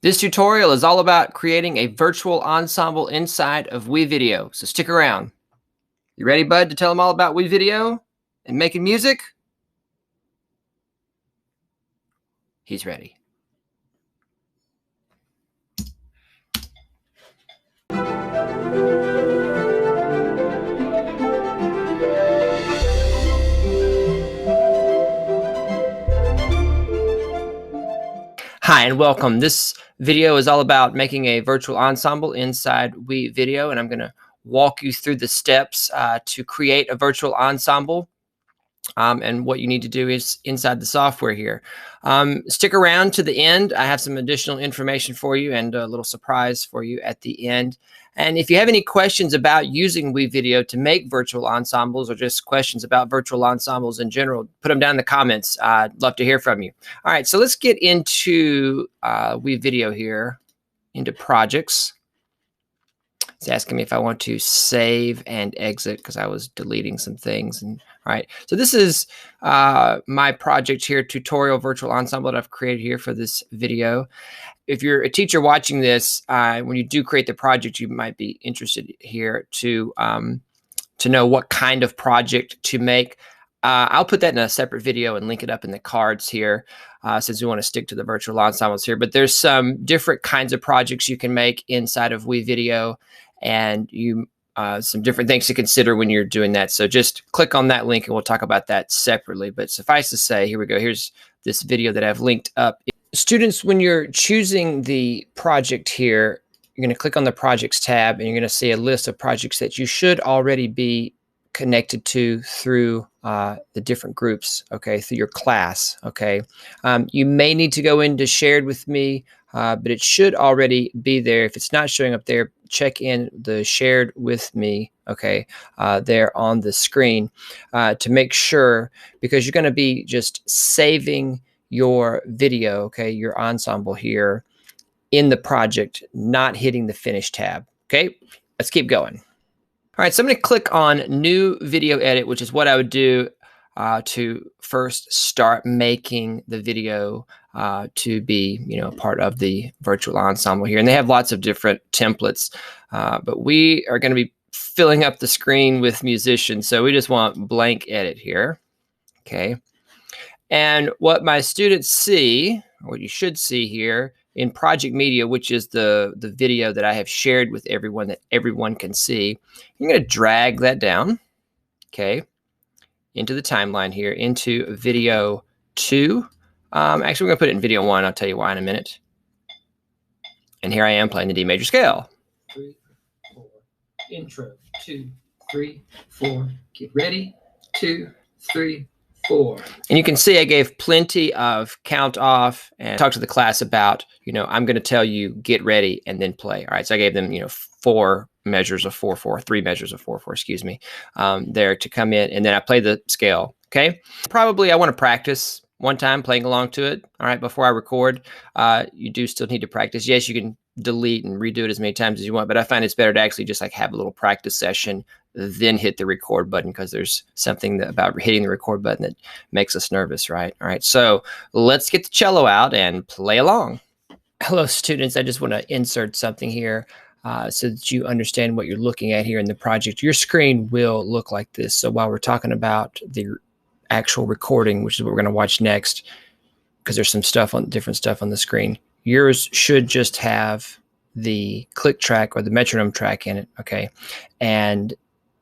This tutorial is all about creating a virtual ensemble inside of WeVideo, so stick around. You ready, bud, to tell them all about WeVideo and making music? He's ready. Hi and welcome. This video is all about making a virtual ensemble inside WeVideo, and I'm going to walk you through the steps to create a virtual ensemble. And what you need to do is inside the software here. Stick around to the end. I have some additional information for you and a little surprise for you at the end. And if you have any questions about using WeVideo to make virtual ensembles, or just questions about virtual ensembles in general, put them down in the comments. I'd love to hear from you. All right, so let's get into WeVideo here, into projects. It's asking me if I want to save and exit because I was deleting some things. And all right, so this is my project here, tutorial virtual ensemble that I've created here for this video. If you're a teacher watching this, when you do create the project, you might be interested here to know what kind of project to make. I'll put that in a separate video and link it up in the cards here, since we want to stick to the virtual ensembles here. But there's some different kinds of projects you can make inside of WeVideo, and some different things to consider when you're doing that. So just click on that link and we'll talk about that separately. But suffice to say, here we go. Here's this video that I've linked up. Students, when you're choosing the project here, you're going to click on the projects tab and you're going to see a list of projects that you should already be connected to through the different groups, okay, through your class, okay. You may need to go into shared with me, but it should already be there. If it's not showing up there, check in the shared with me, okay, there on the screen to make sure, because you're going to be just saving your video, okay, your ensemble here in the project, not hitting the finish tab, okay. Let's keep going. All right, so I'm going to click on New Video Edit, which is what I would do to first start making the video to be, part of the virtual ensemble here. And they have lots of different templates, but we are going to be filling up the screen with musicians, so we just want blank edit here, okay? And what my students see, or what you should see here, in project media, which is the video that I have shared with everyone that everyone can see, you're going to drag that down, okay, into the timeline here, into video 2. Actually, we're going to put it in video 1. I'll tell you why in a minute. And here I am playing the D major scale. 3, 4, intro, 2, 3, 4, get ready, 2, 3, 4. And you can see I gave plenty of count off and talked to the class about, I'm going to tell you get ready and then play. All right, so I gave them, 4 measures of 4/4, 3 measures of 4/4, excuse me, there to come in, and then I play the scale. Okay, probably I want to practice one time playing along to it. All right, before I record, you do still need to practice. Yes, you can delete and redo it as many times as you want, but I find it's better to actually just like have a little practice session, then hit the record button, because there's something about hitting the record button that makes us nervous, right? All right, so let's get the cello out and play along. Hello, students. I just want to insert something here so that you understand what you're looking at here in the project. Your screen will look like this. So while we're talking about the actual recording, which is what we're going to watch next, because there's some different stuff on the screen, yours should just have the click track or the metronome track in it, okay? And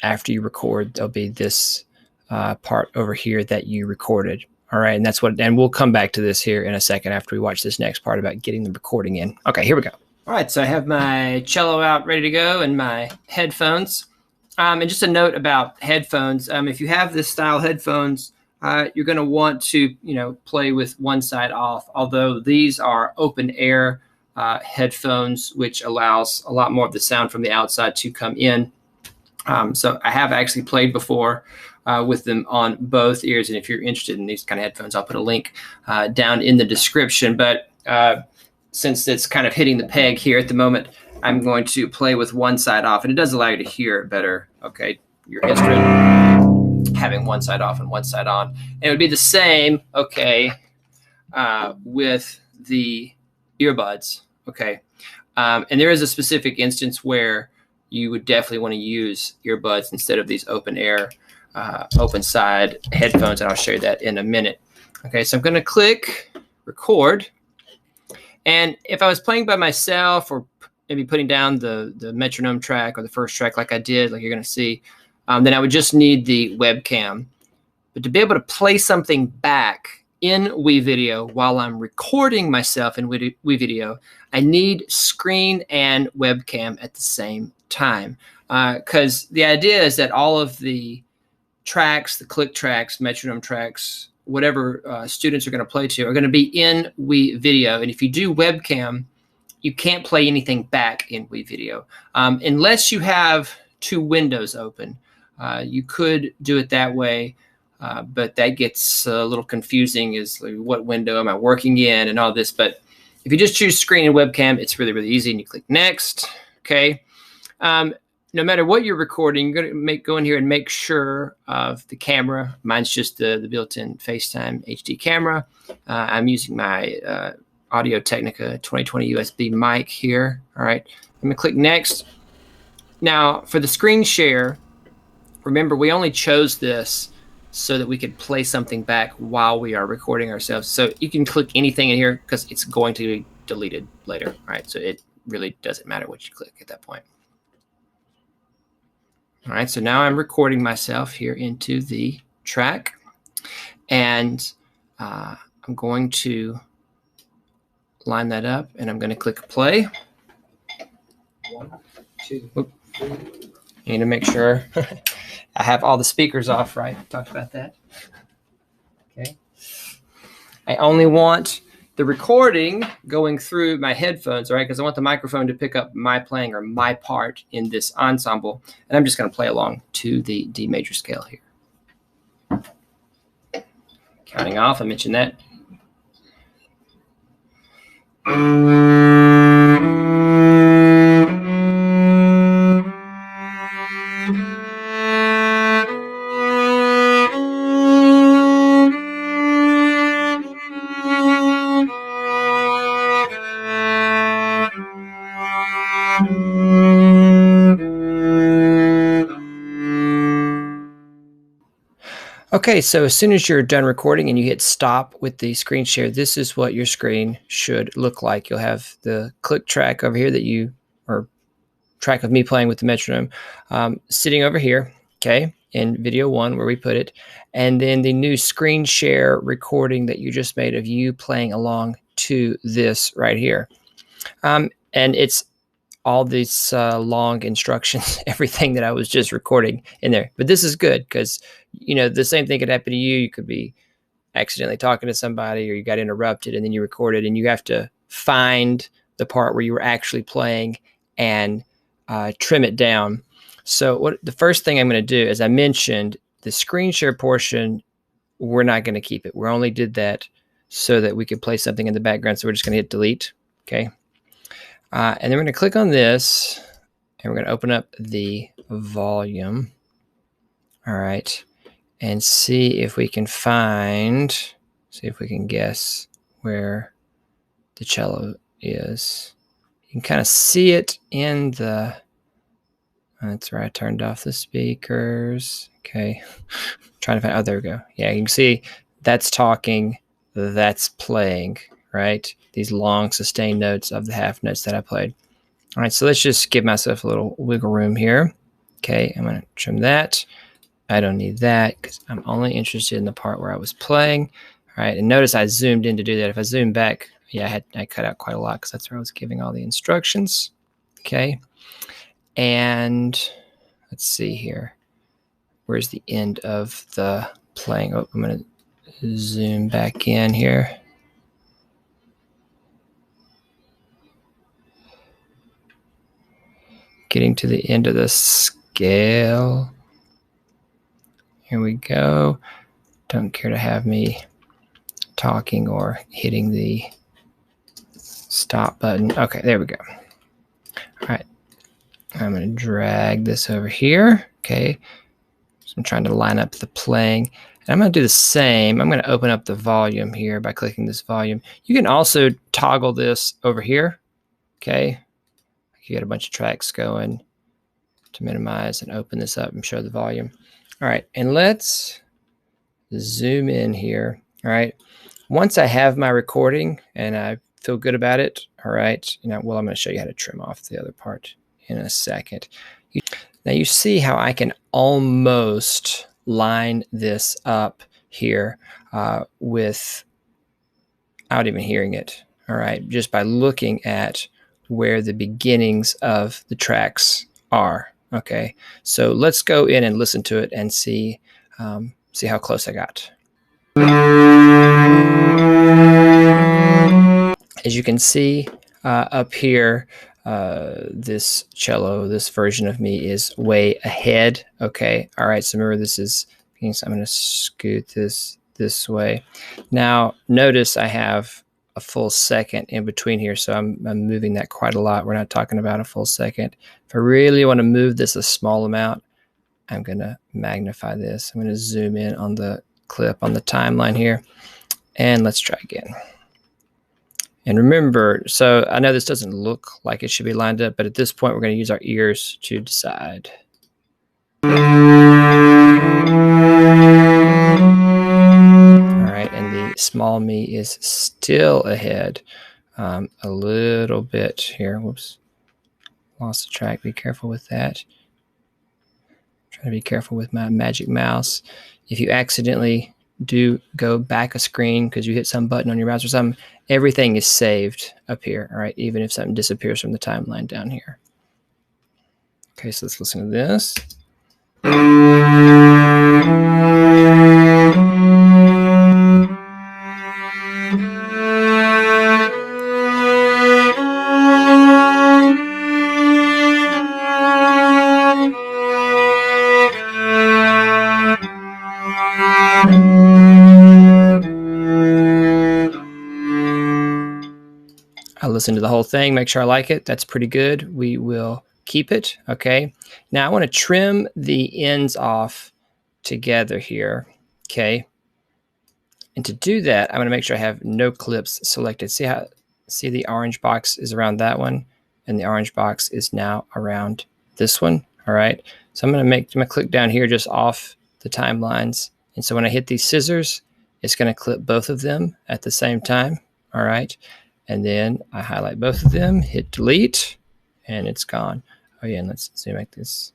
after you record, there'll be this part over here that you recorded. All right, and we'll come back to this here in a second after we watch this next part about getting the recording in. Okay, here we go. All right, so I have my cello out ready to go and my headphones. And just a note about headphones, if you have this style headphones, you're going to want to, play with one side off, although these are open air headphones, which allows a lot more of the sound from the outside to come in. So I have actually played before with them on both ears. And if you're interested in these kind of headphones, I'll put a link down in the description. But since it's kind of hitting the peg here at the moment, I'm going to play with one side off. And it does allow you to hear it better, okay, your instrument having one side off and one side on. And it would be the same, okay, with the earbuds. Okay. And there is a specific instance where you would definitely want to use earbuds instead of these open air, open side headphones. And I'll show you that in a minute. Okay, so I'm going to click record. And if I was playing by myself or maybe putting down the metronome track or the first track like I did, like you're going to see, then I would just need the webcam. But to be able to play something back in WeVideo while I'm recording myself in WeVideo, I need screen and webcam at the same time. Because the idea is that all of the tracks, the click tracks, metronome tracks, whatever students are going to play to are going to be in WeVideo. And if you do webcam, you can't play anything back in WeVideo unless you have two windows open. You could do it that way. But that gets a little confusing, is like, what window am I working in and all this. But if you just choose screen and webcam, it's really, really easy. And you click next. Okay. No matter what you're recording, you're going to go in here and make sure of the camera. Mine's just the built-in FaceTime HD camera. I'm using my Audio Technica 2020 USB mic here. All right. I'm going to click next. Now, for the screen share, remember, we only chose this so that we could play something back while we are recording ourselves. So you can click anything in here because it's going to be deleted later. All right, so it really doesn't matter what you click at that point. All right, so now I'm recording myself here into the track, and I'm going to line that up, and I'm going to click play. 1, 2, Oop. 3. I need to make sure I have all the speakers off, right? We talked about that. Okay. I only want the recording going through my headphones, right? Because I want the microphone to pick up my playing or my part in this ensemble. And I'm just going to play along to the D major scale here. Counting off, I mentioned that. Okay, so as soon as you're done recording and you hit stop with the screen share, this is what your screen should look like. You'll have the click track over here or track of me playing with the metronome, sitting over here, okay, in video 1 where we put it, and then the new screen share recording that you just made of you playing along to this right here. And it's all these long instructions, everything that I was just recording in there. But this is good because, you know, the same thing could happen to you. You could be accidentally talking to somebody, or you got interrupted and then you recorded, and you have to find the part where you were actually playing and trim it down. So the first thing I'm going to do, as I mentioned, the screen share portion, we're not going to keep it. We only did that so that we could play something in the background. So we're just going to hit delete. Okay. And then we're going to click on this, and we're going to open up the volume. All right. And see if we can guess where the cello is. You can kind of see it in the, that's where I turned off the speakers. Okay. Trying to find, oh, there we go. Yeah, you can see that's talking, that's playing, right? These long sustained notes of the half notes that I played. All right, so let's just give myself a little wiggle room here. Okay, I'm going to trim that. I don't need that because I'm only interested in the part where I was playing. All right, and notice I zoomed in to do that. If I zoom back, yeah, I cut out quite a lot because that's where I was giving all the instructions. Okay, and let's see here. Where's the end of the playing? Oh, I'm going to zoom back in here. Getting to the end of the scale. Here we go. Don't care to have me talking or hitting the stop button. Okay, there we go. All right. I'm going to drag this over here. Okay. So I'm trying to line up the playing. And I'm going to do the same. I'm going to open up the volume here by clicking this volume. You can also toggle this over here. Okay, you got a bunch of tracks going. To minimize and open this up and show the volume. All right, and let's zoom in here. All right, once I have my recording and I feel good about it, all right, well, I'm going to show you how to trim off the other part in a second. Now you see how I can almost line this up here without even hearing it. All right, just by looking at where the beginnings of the tracks are. Okay, so let's go in and listen to it and see how close I got. As you can see up here, this cello, this version of me is way ahead. Okay, all right, so remember this is, so I'm going to scoot this way. Now notice I have a full second in between here, so I'm moving that quite a lot. We're not talking about a full second. If I really want to move this a small amount, I'm going to magnify this. I'm going to zoom in on the clip on the timeline here, and let's try again. And remember, so I know this doesn't look like it should be lined up, but at this point we're going to use our ears to decide. All right, and the small me is still ahead a little bit here. Whoops, lost the track. Be careful with that. Try to be careful with my magic mouse. If you accidentally do go back a screen because you hit some button on your mouse or something, everything is saved up here, all right, even if something disappears from the timeline down here. Okay, so let's listen to this. I'll listen to the whole thing, make sure I like it. That's pretty good. We will keep it, okay? Now I want to trim the ends off together here, okay? And to do that, I'm going to make sure I have no clips selected. See the orange box is around that one, and the orange box is now around this one, all right? So I'm going to click down here just off the timelines. And so when I hit these scissors, it's going to clip both of them at the same time, all right? And then I highlight both of them, hit delete, and it's gone. Oh yeah, and let's zoom like this.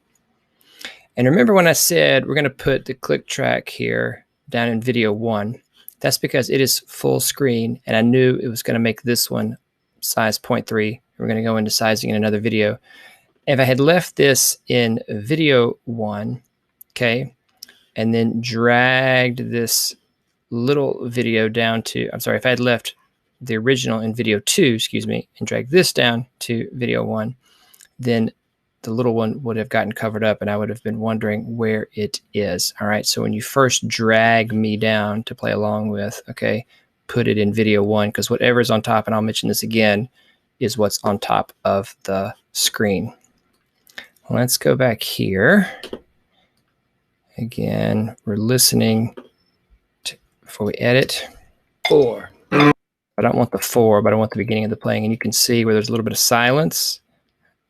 And remember when I said we're going to put the click track here down in video 1, that's because it is full screen, and I knew it was going to make this one size 0.3. We're going to go into sizing in another video. If I had left this in video 1, okay, and then dragged this little video down to, I'm sorry, if I had left the original in video 2, excuse me, and drag this down to video 1, then the little one would have gotten covered up and I would have been wondering where it is. All right, so when you first drag me down to play along with, okay, put it in video 1, because whatever's on top, and I'll mention this again, is what's on top of the screen. Let's go back here. Again, we're listening before we edit. 4. I don't want the 4, but I want the beginning of the playing. And you can see where there's a little bit of silence.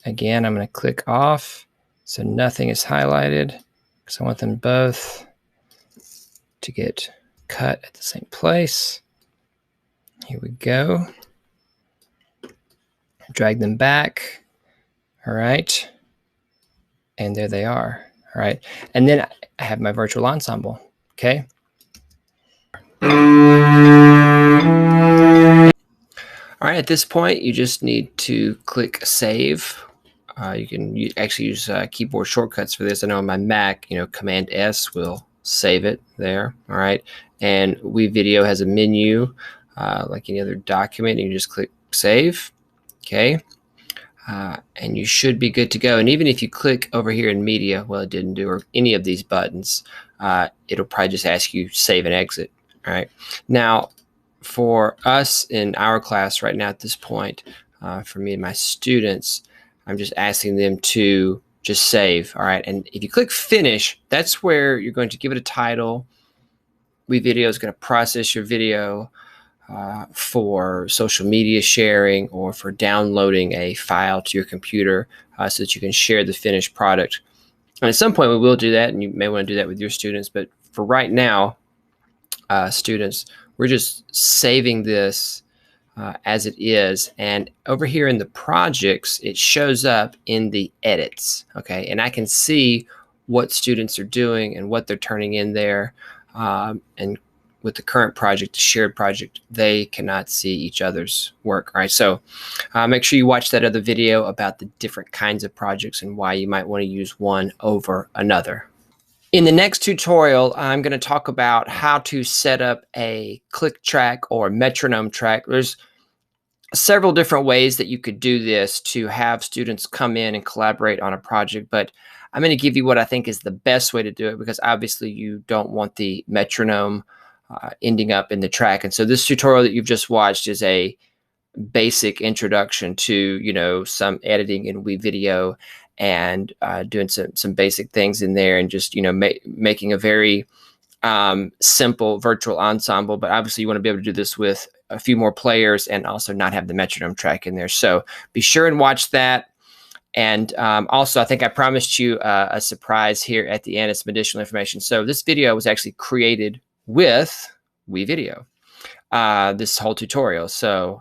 Again, I'm going to click off so nothing is highlighted because I want them both to get cut at the same place. Here we go. Drag them back. All right. And there they are. All right. And then I have my virtual ensemble. Okay. All right, at this point, you just need to click save. You can actually use keyboard shortcuts for this. I know on my Mac, Command S will save it there. All right, and WeVideo has a menu like any other document. You just click save. Okay, and you should be good to go. And even if you click over here in media, well, it didn't do, or any of these buttons, it'll probably just ask you save and exit. All right, now for us in our class right now at this point, for me and my students, I'm just asking them to just save. All right, and if you click finish, that's where you're going to give it a title. WeVideo is going to process your video. for social media sharing or for downloading a file to your computer so that you can share the finished product. And at some point we will do that, and you may want to do that with your students. But for right now, students, we're just saving this as it is. And over here in the projects, it shows up in the edits. Okay, and I can see what students are doing and what they're turning in there. And with the current project, the shared project, they cannot see each other's work. All right, so make sure you watch that other video about the different kinds of projects and why you might want to use one over another. In the next tutorial, I'm going to talk about how to set up a click track or metronome track. There's several different ways that you could do this to have students come in and collaborate on a project, but I'm going to give you what I think is the best way to do it, because obviously you don't want the metronome ending up in the track. And so this tutorial that you've just watched is a basic introduction to, you know, some editing in WeVideo and doing some basic things in there, and just, you know, making a very simple virtual ensemble. But obviously you want to be able to do this with a few more players and also not have the metronome track in there. So be sure and watch that. And also, I think I promised you a surprise here at the end of some additional information. So this video was actually created with WeVideo, this whole tutorial. So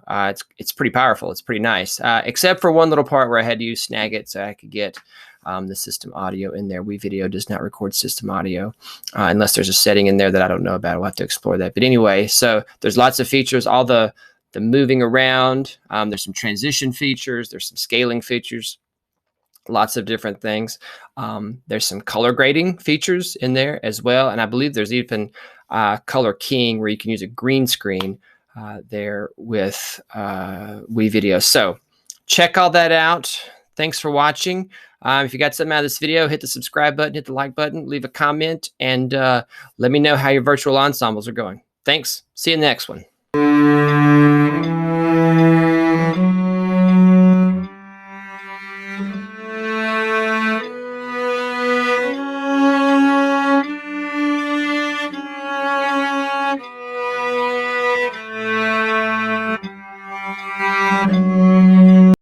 it's pretty powerful. It's pretty nice, except for one little part where I had to use Snagit so I could get the system audio in there. WeVideo does not record system audio unless there's a setting in there that I don't know about. We'll have to explore that. But anyway, so there's lots of features, all the moving around. There's some transition features. There's some scaling features. Lots of different things. There's some color grading features in there as well. And I believe there's even color keying where you can use a green screen there with WeVideo. So check all that out. Thanks for watching. If you got something out of this video, hit the subscribe button, hit the like button, leave a comment, and let me know how your virtual ensembles are going. Thanks. See you in the next one.